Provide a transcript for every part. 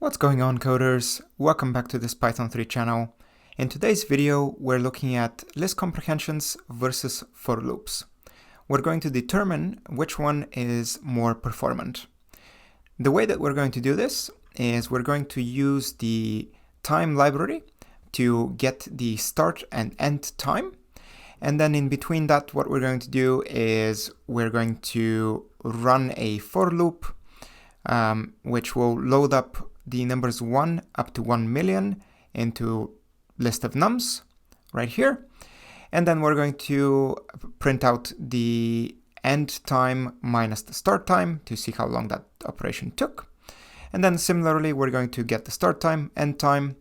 What's going on, coders? Welcome back to this Python 3 channel. In today's video, we're looking at list comprehensions versus for loops. We're going to determine which one is more performant. The way that we're going to do this is we're going to use the time library to get the start and end time. And then in between that, what we're going to do is we're going to run a for loop, which will load up the numbers 1 up to 1 million into list of nums right here. And then we're going to print out the end time minus the start time to see how long that operation took. And then similarly, we're going to get the start time, end time,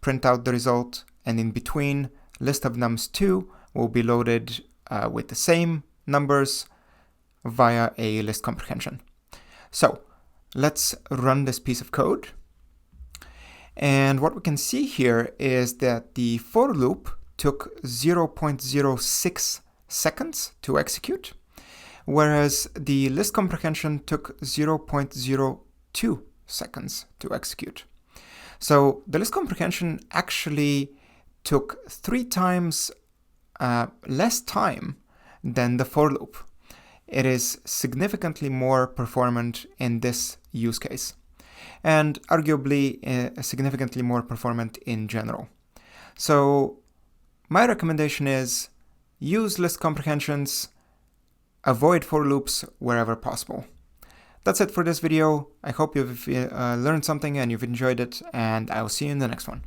print out the result, and in between, list of nums 2 will be loaded with the same numbers via a list comprehension. So let's run this piece of code. And what we can see here is that the for loop took 0.06 seconds to execute, whereas the list comprehension took 0.02 seconds to execute. So the list comprehension actually took 3 times less time than the for loop. It is significantly more performant in this use case, and arguably significantly more performant in general. So my recommendation is use list comprehensions, avoid for loops wherever possible. That's it for this video. I hope you've learned something and you've enjoyed it, and I'll see you in the next one.